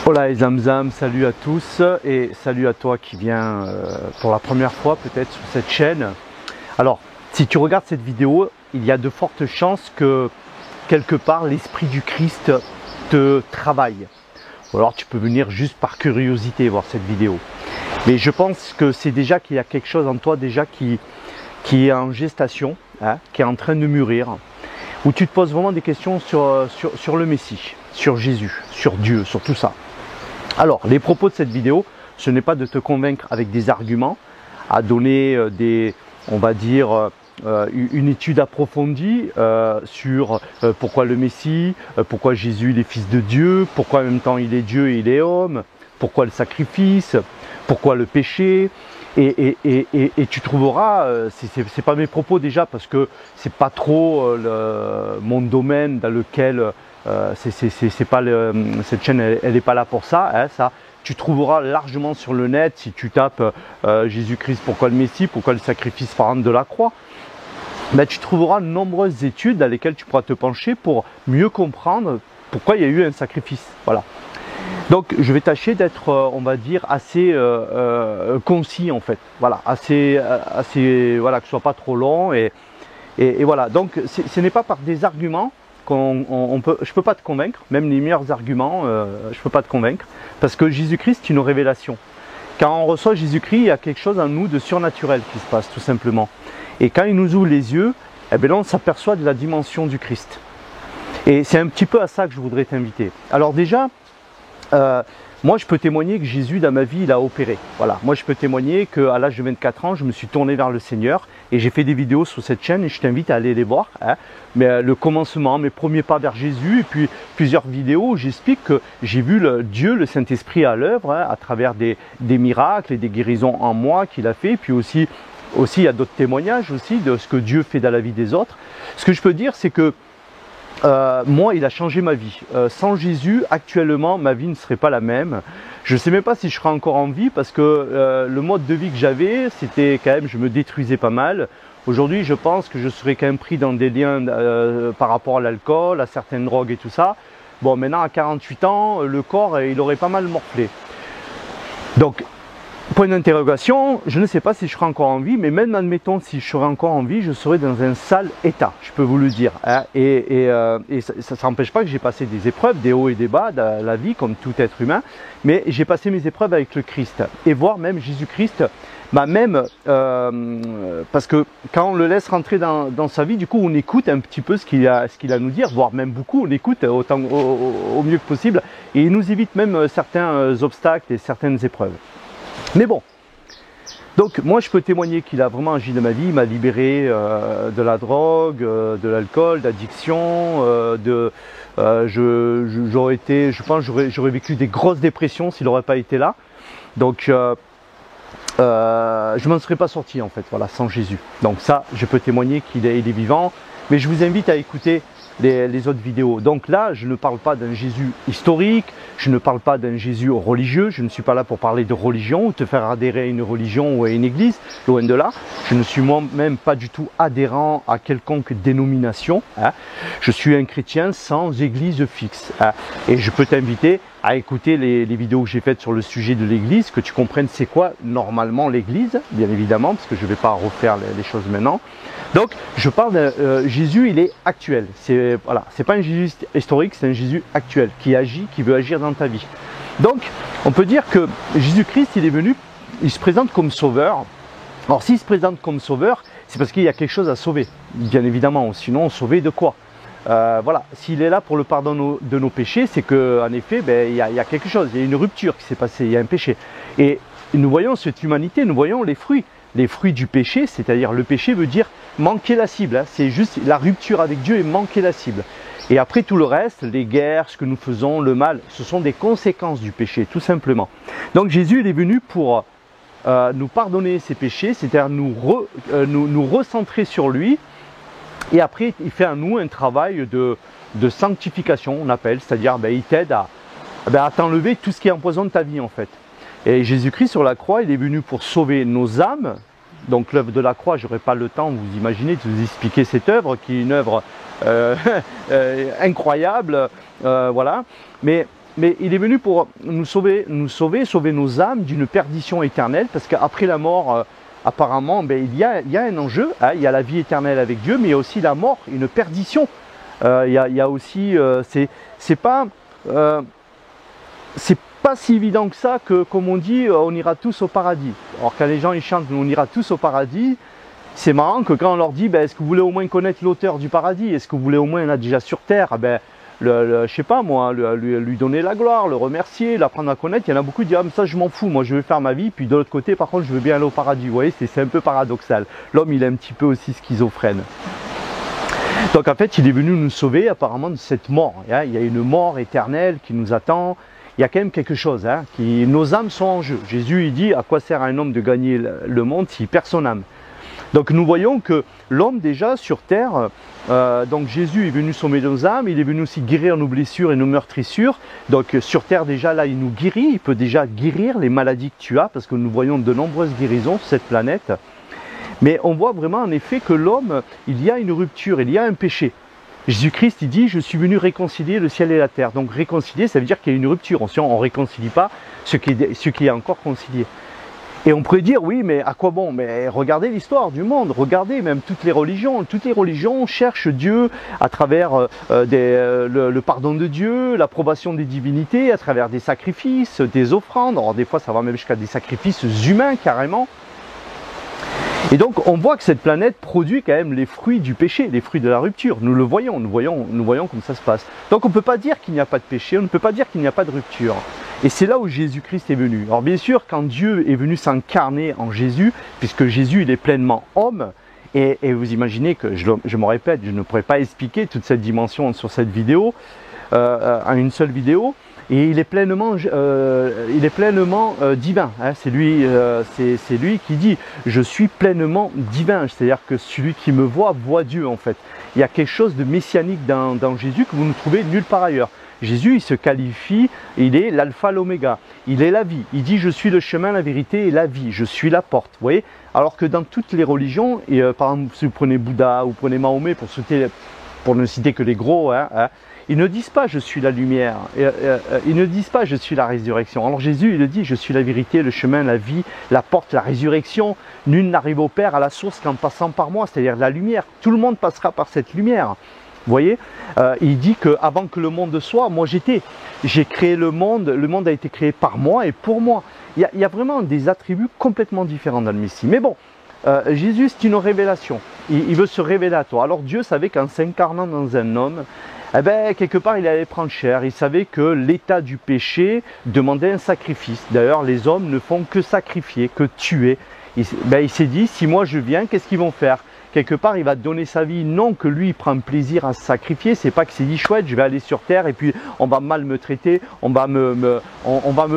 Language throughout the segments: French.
Hola les Zamzam, salut à tous et salut à toi qui viens pour la première fois peut-être sur cette chaîne. Alors, si tu regardes cette vidéo, il y a de fortes chances que quelque part l'Esprit du Christ te travaille. Ou alors tu peux venir juste par curiosité voir cette vidéo. Mais je pense que c'est déjà qu'il y a quelque chose en toi déjà qui est en gestation, hein, qui est en train de mûrir, où tu te poses vraiment des questions sur le Messie, sur Jésus, sur Dieu, sur tout ça. Alors, les propos de cette vidéo, ce n'est pas de te convaincre avec des arguments, à donner on va dire, une étude approfondie sur pourquoi le Messie, pourquoi Jésus il est fils de Dieu, pourquoi en même temps il est Dieu et il est homme, pourquoi le sacrifice, pourquoi le péché. Et tu trouveras, c'est pas mes propos déjà parce que c'est pas trop mon domaine dans lequel cette chaîne elle n'est pas là pour ça, hein, ça. Tu trouveras largement sur le net si tu tapes Jésus-Christ, pourquoi le Messie, pourquoi le sacrifice par de la croix. Ben, tu trouveras de nombreuses études dans lesquelles tu pourras te pencher pour mieux comprendre pourquoi il y a eu un sacrifice. Voilà. Donc je vais tâcher d'être, on va dire, assez concis en fait. Voilà, assez voilà, que ce soit pas trop long et voilà. Donc ce n'est pas par des arguments je ne peux pas te convaincre, même les meilleurs arguments, je ne peux pas te convaincre, parce que Jésus-Christ est une révélation. Quand on reçoit Jésus-Christ, il y a quelque chose en nous de surnaturel qui se passe, tout simplement. Et quand il nous ouvre les yeux, eh bien là, on s'aperçoit de la dimension du Christ. Et c'est un petit peu à ça que je voudrais t'inviter. Alors déjà, moi je peux témoigner que Jésus dans ma vie il a opéré. Voilà, moi je peux témoigner qu'à l'âge de 24 ans je me suis tourné vers le Seigneur et j'ai fait des vidéos sur cette chaîne et je t'invite à aller les voir, hein. Mais le commencement, mes premiers pas vers Jésus et puis plusieurs vidéos où j'explique que j'ai vu Dieu, le Saint-Esprit à l'œuvre, hein, à travers des miracles et des guérisons en moi qu'il a fait, et puis aussi il y a d'autres témoignages aussi de ce que Dieu fait dans la vie des autres. Ce que je peux dire c'est que moi, il a changé ma vie. Sans Jésus, actuellement, ma vie ne serait pas la même. Je ne sais même pas si je serais encore en vie parce que le mode de vie que j'avais, c'était quand même, je me détruisais pas mal. Aujourd'hui, je pense que je serais quand même pris dans des liens par rapport à l'alcool, à certaines drogues et tout ça. Bon, maintenant, à 48 ans, le corps, il aurait pas mal morflé. Donc, point d'interrogation, je ne sais pas si je serai encore en vie, mais même admettons si je serais encore en vie, je serais dans un sale état, je peux vous le dire. Hein. Et ça n'empêche pas que j'ai passé des épreuves, des hauts et des bas dans la vie, comme tout être humain, mais j'ai passé mes épreuves avec le Christ. Et voir même Jésus-Christ, parce que quand on le laisse rentrer dans sa vie, du coup on écoute un petit peu ce qu'il a à nous dire, voire même beaucoup, on écoute au mieux que possible, et il nous évite même certains obstacles et certaines épreuves. Mais bon, donc moi je peux témoigner qu'il a vraiment agi dans ma vie, il m'a libéré de la drogue, de l'alcool, d'addiction, je pense j'aurais vécu des grosses dépressions s'il n'aurait pas été là. Donc je m'en serais pas sorti en fait, voilà, sans Jésus. Donc ça, je peux témoigner qu'il est vivant, mais je vous invite à écouter les autres vidéos. Donc là, je ne parle pas d'un Jésus historique, je ne parle pas d'un Jésus religieux, je ne suis pas là pour parler de religion ou te faire adhérer à une religion ou à une église, loin de là. Je ne suis moi-même pas du tout adhérent à quelconque dénomination, hein. Je suis un chrétien sans église fixe, hein. Et je peux t'inviter à écouter les vidéos que j'ai faites sur le sujet de l'église, que tu comprennes c'est quoi normalement l'église, bien évidemment, parce que je ne vais pas refaire les choses maintenant. Donc, je parle de Jésus, il est actuel. Voilà, c'est pas un Jésus historique, c'est un Jésus actuel qui agit, qui veut agir dans ta vie. Donc, on peut dire que Jésus-Christ, il est venu, il se présente comme sauveur. Alors, s'il se présente comme sauveur, c'est parce qu'il y a quelque chose à sauver, bien évidemment. Sinon, sauver de quoi? Voilà, s'il est là pour le pardon de nos péchés, c'est qu'en effet, ben, il y a quelque chose, il y a une rupture qui s'est passée, il y a un péché. Et nous voyons cette humanité, nous voyons les fruits du péché, c'est-à-dire le péché veut dire manquer la cible, hein. C'est juste la rupture avec Dieu et manquer la cible. Et après tout le reste, les guerres, ce que nous faisons, le mal, ce sont des conséquences du péché, tout simplement. Donc Jésus il est venu pour nous pardonner ses péchés, c'est-à-dire nous recentrer sur lui. Et après, il fait à nous un travail de sanctification, on appelle, c'est-à-dire il t'aide à t'enlever tout ce qui empoisonne ta vie en fait. Et Jésus-Christ sur la croix, il est venu pour sauver nos âmes. Donc l'œuvre de la croix, je n'aurai pas le temps, vous imaginez, de vous expliquer cette œuvre, qui est une œuvre incroyable, voilà. Mais mais il est venu pour nous sauver, sauver nos âmes d'une perdition éternelle, parce qu'après la mort, apparemment, il y a un enjeu, hein, il y a la vie éternelle avec Dieu, mais il y a aussi la mort, une perdition. Il y a aussi, c'est pas si évident que ça que, comme on dit, on ira tous au paradis. Alors quand les gens ils chantent, on ira tous au paradis, c'est marrant que quand on leur dit, est-ce que vous voulez au moins connaître l'auteur du paradis? Est-ce que vous voulez au moins là déjà sur terre? Je sais pas moi, lui donner la gloire, le remercier, l'apprendre à connaître. Il y en a beaucoup qui disent, ah mais ça je m'en fous, moi je vais faire ma vie. Puis de l'autre côté, par contre, je veux bien aller au paradis. Vous voyez, c'est un peu paradoxal. L'homme, il est un petit peu aussi schizophrène. Donc en fait, il est venu nous sauver apparemment de cette mort. Hein. Il y a une mort éternelle qui nous attend. Il y a quand même quelque chose, hein, nos âmes sont en jeu. Jésus, il dit, à quoi sert à un homme de gagner le monde s'il perd son âme? Donc nous voyons que l'homme déjà sur terre, donc Jésus est venu sauver nos âmes, il est venu aussi guérir nos blessures et nos meurtrissures. Donc sur terre déjà là il nous guérit, il peut déjà guérir les maladies que tu as, parce que nous voyons de nombreuses guérisons sur cette planète. Mais on voit vraiment en effet que l'homme, il y a une rupture, il y a un péché. Jésus-Christ, il dit, je suis venu réconcilier le ciel et la terre. Donc réconcilier, ça veut dire qu'il y a une rupture. On ne réconcilie pas ce qui est encore concilié. Et on pourrait dire, oui, mais à quoi bon? Mais regardez l'histoire du monde, regardez même toutes les religions. Toutes les religions cherchent Dieu à travers le pardon de Dieu, l'approbation des divinités, à travers des sacrifices, des offrandes. Alors des fois, ça va même jusqu'à des sacrifices humains carrément. Et donc on voit que cette planète produit quand même les fruits du péché, les fruits de la rupture. Nous le voyons, nous voyons comme ça se passe. Donc on ne peut pas dire qu'il n'y a pas de péché, on ne peut pas dire qu'il n'y a pas de rupture. Et c'est là où Jésus-Christ est venu. Alors bien sûr, quand Dieu est venu s'incarner en Jésus, puisque Jésus il est pleinement homme, et vous imaginez que, je me répète, je ne pourrais pas expliquer toute cette dimension sur cette vidéo, en une seule vidéo, et il est pleinement divin. Hein. C'est lui qui dit « Je suis pleinement divin ». C'est-à-dire que celui qui me voit Dieu en fait. Il y a quelque chose de messianique dans Jésus que vous ne trouvez nulle part ailleurs. Jésus, il se qualifie, il est l'alpha, l'oméga. Il est la vie. Il dit « Je suis le chemin, la vérité et la vie. Je suis la porte ». Vous voyez? Alors que dans toutes les religions, et, par exemple, si vous prenez Bouddha ou prenez Mahomet, pour ne citer que les gros, ils ne disent pas « je suis la lumière », ils ne disent pas « je suis la résurrection ». Alors Jésus, il dit « je suis la vérité, le chemin, la vie, la porte, la résurrection. Nul n'arrive au Père à la source qu'en passant par moi », c'est-à-dire la lumière. Tout le monde passera par cette lumière. Vous voyez, il dit qu'avant que le monde soit, moi j'étais. J'ai créé le monde a été créé par moi et pour moi. Il y a vraiment des attributs complètement différents dans le Messie. Mais bon, Jésus, c'est une révélation. Il veut se révéler à toi. Alors Dieu savait qu'en s'incarnant dans un homme, quelque part il allait prendre cher. Il savait que l'état du péché demandait un sacrifice. D'ailleurs, les hommes ne font que sacrifier, que tuer. Il s'est dit, si moi je viens, qu'est-ce qu'ils vont faire? Quelque part, il va donner sa vie, non que lui il prend plaisir à se sacrifier, c'est pas que c'est dit chouette, je vais aller sur terre et puis on va mal me traiter, on va me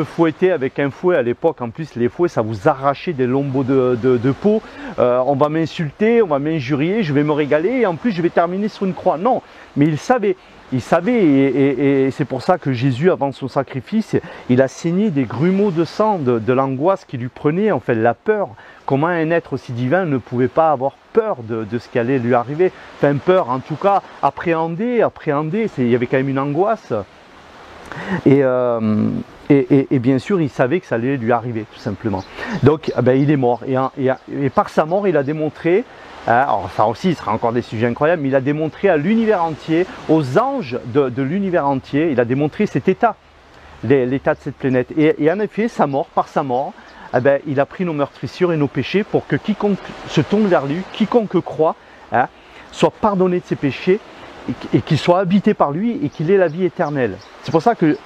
fouetter avec un fouet. À l'époque, en plus, les fouets, ça vous arrachait des lambeaux de peau, on va m'insulter, on va m'injurier, je vais me régaler et en plus je vais terminer sur une croix. Non, mais il savait et c'est pour ça que Jésus, avant son sacrifice, il a saigné des grumeaux de sang, de l'angoisse qui lui prenait, en fait, la peur. Comment un être aussi divin ne pouvait pas avoir peur de ce qui allait lui arriver? Enfin, peur, en tout cas, appréhender, il y avait quand même une angoisse. Et bien sûr, il savait que ça allait lui arriver, tout simplement. Donc, il est mort. Et par sa mort, il a démontré, alors ça aussi, il sera encore des sujets incroyables, mais il a démontré à l'univers entier, aux anges de l'univers entier, il a démontré cet état, l'état de cette planète. Et en effet, par sa mort, il a pris nos meurtrissures et nos péchés pour que quiconque se tourne vers lui, quiconque croit, soit pardonné de ses péchés et qu'il soit habité par lui et qu'il ait la vie éternelle. C'est pour ça que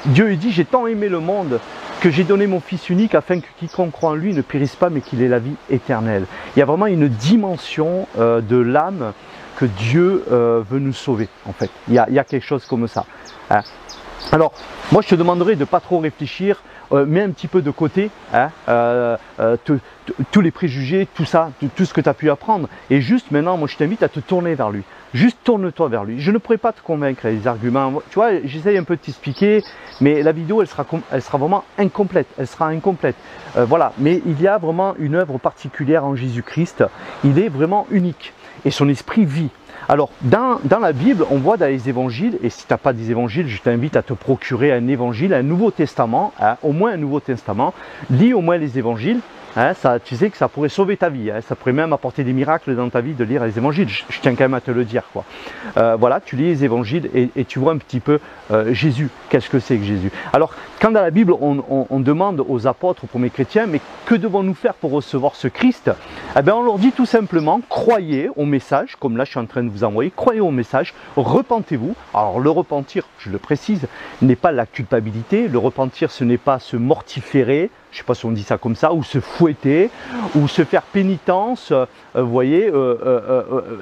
Dieu dit, j'ai tant aimé le monde que j'ai donné mon Fils unique afin que quiconque croit en lui ne périsse pas mais qu'il ait la vie éternelle. Il y a vraiment une dimension de l'âme que Dieu veut nous sauver en fait. Il y a quelque chose comme ça. Alors, moi je te demanderais de ne pas trop réfléchir, mets un petit peu de côté tous les préjugés, tout ça, tout ce que tu as pu apprendre. Et juste maintenant, moi je t'invite à te tourner vers lui. Juste tourne-toi vers lui. Je ne pourrais pas te convaincre avec des arguments. Tu vois, j'essaye un peu de t'expliquer, mais la vidéo, elle sera vraiment incomplète. Elle sera incomplète. Voilà. Mais il y a vraiment une œuvre particulière en Jésus-Christ. Il est vraiment unique. et son esprit vit. Alors, dans la Bible, on voit dans les évangiles, et si tu n'as pas des évangiles, je t'invite à te procurer un évangile, un Nouveau Testament, hein, au moins un Nouveau Testament. Lis au moins les évangiles. Hein, ça, tu sais que ça pourrait sauver ta vie, hein, ça pourrait même apporter des miracles dans ta vie de lire les évangiles, je tiens quand même à te le dire, quoi. Voilà, tu lis les évangiles et tu vois un petit peu Jésus, qu'est-ce que c'est que Jésus. Alors, quand dans la Bible on demande aux apôtres, aux premiers chrétiens, mais que devons-nous faire pour recevoir ce Christ? Eh bien, on leur dit tout simplement, croyez au message, comme là je suis en train de vous envoyer, croyez au message, repentez-vous. Alors le repentir, je le précise, n'est pas la culpabilité, le repentir ce n'est pas se mortiférer, je ne sais pas si on dit ça comme ça, ou se fouetter, ou se faire pénitence, vous voyez,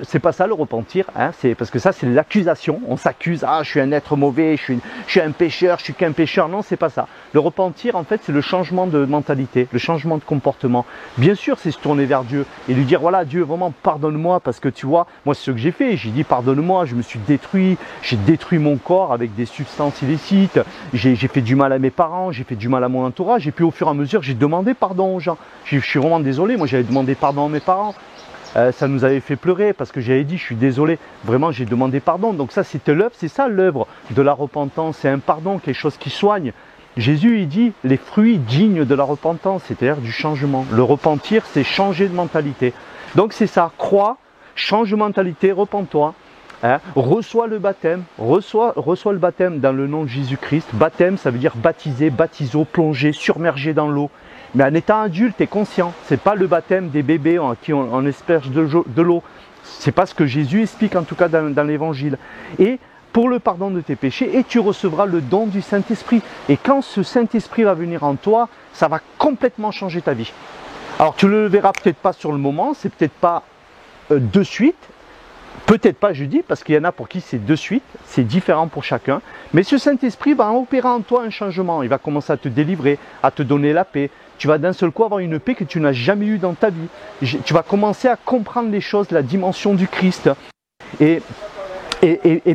c'est pas ça le repentir, hein, parce que ça c'est l'accusation, on s'accuse, ah je suis un être mauvais, je suis un pécheur, je suis qu'un pécheur, non c'est pas ça. Le repentir en fait c'est le changement de mentalité, le changement de comportement. Bien sûr c'est se tourner vers Dieu et lui dire voilà Dieu vraiment pardonne-moi parce que tu vois, moi c'est ce que j'ai fait, j'ai dit pardonne-moi, je me suis détruit, j'ai détruit mon corps avec des substances illicites, j'ai fait du mal à mes parents, j'ai fait du mal à mon entourage et puis au fur et à mesure j'ai demandé pardon aux gens. Je suis vraiment désolé, moi j'avais demandé pardon à mes parents. Ça nous avait fait pleurer parce que j'avais dit je suis désolé, vraiment j'ai demandé pardon. Donc ça c'était l'œuvre, c'est ça l'œuvre de la repentance, c'est un pardon, quelque chose qui soigne. Jésus il dit les fruits dignes de la repentance, c'est-à-dire du changement. Le repentir c'est changer de mentalité. Donc c'est ça, crois, change de mentalité, repens-toi. Hein, reçois le baptême, reçois le baptême dans le nom de Jésus-Christ. Baptême ça veut dire baptiser, baptiso, plonger, surmerger dans l'eau. Mais en étant adulte et conscient, c'est pas le baptême des bébés en qui on asperge de l'eau. C'est pas ce que Jésus explique en tout cas dans l'évangile. Et pour le pardon de tes péchés, et tu recevras le don du Saint-Esprit. Et quand ce Saint-Esprit va venir en toi, ça va complètement changer ta vie. Alors tu le verras peut-être pas sur le moment, c'est peut-être pas de suite. Peut-être pas, je dis, parce qu'il y en a pour qui c'est de suite, c'est différent pour chacun. Mais ce Saint-Esprit va opérer en toi un changement. Il va commencer à te délivrer, à te donner la paix. Tu vas d'un seul coup avoir une paix que tu n'as jamais eue dans ta vie. Tu vas commencer à comprendre les choses, la dimension du Christ. Et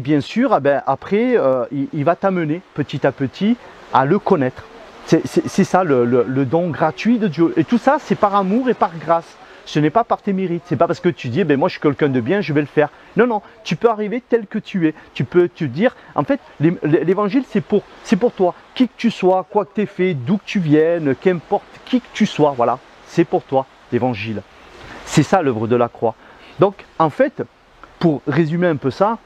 bien sûr, après, il va t'amener petit à petit à le connaître. C'est ça le don gratuit de Dieu. Et tout ça, c'est par amour et par grâce. Ce n'est pas par tes mérites, c'est pas parce que tu dis moi je suis quelqu'un de bien, je vais le faire. Non, non, tu peux arriver tel que tu es. Tu peux te dire, en fait, l'évangile c'est pour toi. Qui que tu sois, quoi que tu aies fait, d'où que tu viennes, qu'importe qui que tu sois, voilà, c'est pour toi l'évangile. C'est ça l'œuvre de la croix. Donc en fait, pour résumer un peu ça,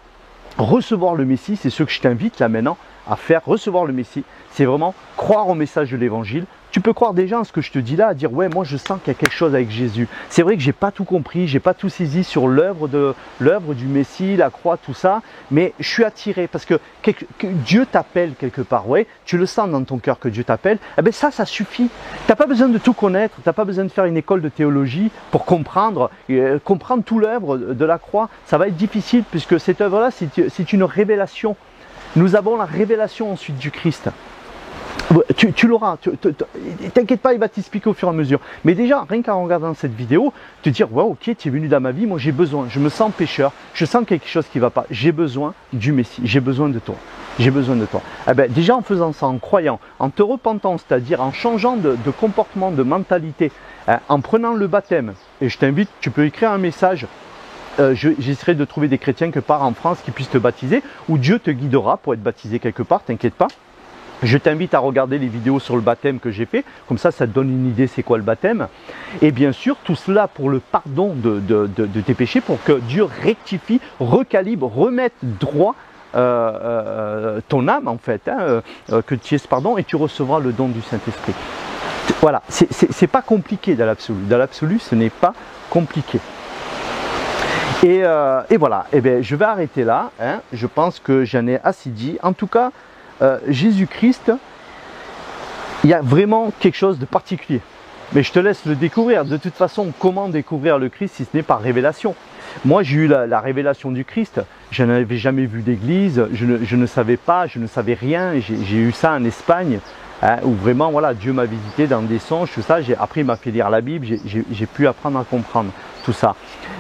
recevoir le Messie, c'est ce que je t'invite là maintenant à faire, recevoir le Messie, c'est vraiment croire au message de l'évangile. Tu peux croire déjà en ce que je te dis là, à dire ouais moi je sens qu'il y a quelque chose avec Jésus. C'est vrai que j'ai pas tout compris, j'ai pas tout saisi sur l'œuvre du Messie, la croix, tout ça, mais je suis attiré parce que Dieu t'appelle quelque part, ouais, tu le sens dans ton cœur que Dieu t'appelle, eh bien ça suffit. T'as pas besoin de tout connaître, t'as pas besoin de faire une école de théologie pour comprendre tout l'œuvre de la croix. Ça va être difficile puisque cette œuvre là c'est une révélation. Nous avons la révélation ensuite du Christ. Tu l'auras, t'inquiète pas, il va t'expliquer au fur et à mesure. Mais déjà, rien qu'en regardant cette vidéo, te dire, ouais, ok, tu es venu dans ma vie, moi j'ai besoin, je me sens pécheur, je sens quelque chose qui ne va pas, j'ai besoin du Messie, j'ai besoin de toi, j'ai besoin de toi. Eh bien, déjà en faisant ça, en croyant, en te repentant, c'est-à-dire en changeant de comportement, de mentalité, en prenant le baptême, et je t'invite, tu peux écrire un message. J'essaierai de trouver des chrétiens quelque part en France qui puissent te baptiser, ou Dieu te guidera pour être baptisé quelque part, t'inquiète pas. Je t'invite à regarder les vidéos sur le baptême que j'ai fait, comme ça te donne une idée c'est quoi le baptême. Et bien sûr, tout cela pour le pardon de tes péchés, pour que Dieu rectifie, recalibre, remette droit ton âme en fait, hein, que tu aies ce pardon et tu recevras le don du Saint-Esprit. Voilà, c'est pas compliqué dans l'absolu. Dans l'absolu, ce n'est pas compliqué. Et voilà, et bien, je vais arrêter là, hein. Je pense que j'en ai assez dit. En tout cas, Jésus-Christ, il y a vraiment quelque chose de particulier. Mais je te laisse le découvrir. De toute façon, comment découvrir le Christ si ce n'est par révélation? Moi, j'ai eu la révélation du Christ. Je n'avais jamais vu d'église, je ne savais pas, je ne savais rien. J'ai eu ça en Espagne, hein, où vraiment, voilà, Dieu m'a visité dans des songes, tout ça. Après, il m'a fait lire la Bible, j'ai pu apprendre à comprendre tout ça.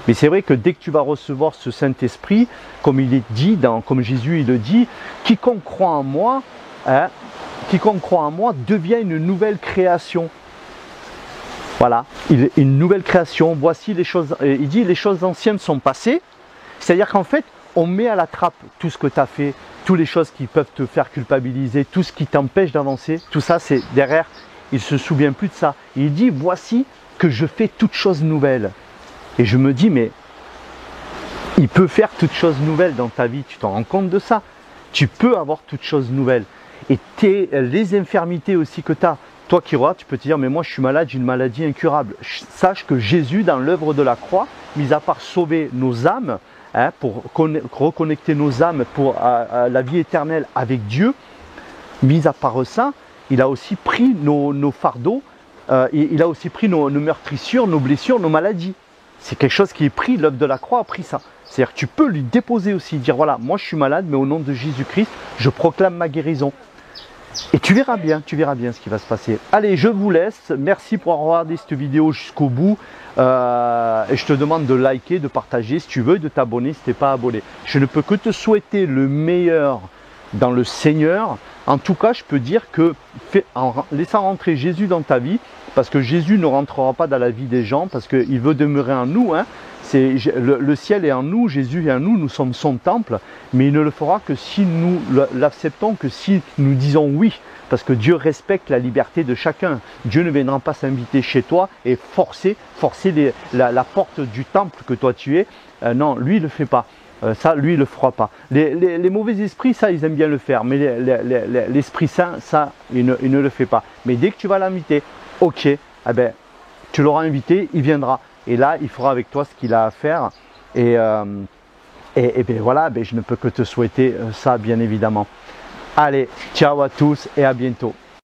Mais c'est vrai que dès que tu vas recevoir ce Saint-Esprit, comme il est dit, comme Jésus il le dit, quiconque croit en moi, hein, devient une nouvelle création. Voilà, une nouvelle création. Voici les choses, il dit les choses anciennes sont passées. C'est-à-dire qu'en fait, on met à la trappe tout ce que tu as fait, toutes les choses qui peuvent te faire culpabiliser, tout ce qui t'empêche d'avancer. Tout ça, c'est derrière, il ne se souvient plus de ça. Il dit, voici que je fais toutes choses nouvelles. Et je me dis, mais il peut faire toutes choses nouvelles dans ta vie. Tu t'en rends compte de ça? Tu peux avoir toutes choses nouvelles. Et les infirmités aussi que tu as. Toi qui regardes, tu peux te dire, mais moi je suis malade, j'ai une maladie incurable. Sache que Jésus, dans l'œuvre de la croix, mis à part sauver nos âmes, pour reconnecter nos âmes pour la vie éternelle avec Dieu, mis à part ça, il a aussi pris nos fardeaux, il a aussi pris nos meurtrissures, nos blessures, nos maladies. C'est quelque chose qui est pris, l'œuvre de la croix a pris ça. C'est-à-dire que tu peux lui déposer aussi, dire voilà, moi je suis malade, mais au nom de Jésus-Christ, je proclame ma guérison. Et tu verras bien ce qui va se passer. Allez, je vous laisse. Merci pour avoir regardé cette vidéo jusqu'au bout. Et je te demande de liker, de partager si tu veux, de t'abonner si tu n'es pas abonné. Je ne peux que te souhaiter le meilleur dans le Seigneur. En tout cas, je peux dire que en laissant rentrer Jésus dans ta vie, parce que Jésus ne rentrera pas dans la vie des gens, parce qu'il veut demeurer en nous. Le ciel est en nous, Jésus est en nous, nous sommes son temple, mais il ne le fera que si nous l'acceptons, que si nous disons oui, parce que Dieu respecte la liberté de chacun. Dieu ne viendra pas s'inviter chez toi et forcer la porte du temple que toi tu es. Non, lui il ne le fait pas. Ça, lui il ne le fera pas. Les mauvais esprits, ça ils aiment bien le faire, mais l'Esprit Saint, ça il ne le fait pas. Mais dès que tu vas l'inviter, ok, tu l'auras invité, il viendra. Et là, il fera avec toi ce qu'il a à faire. Et voilà, je ne peux que te souhaiter ça, bien évidemment. Allez, ciao à tous et à bientôt.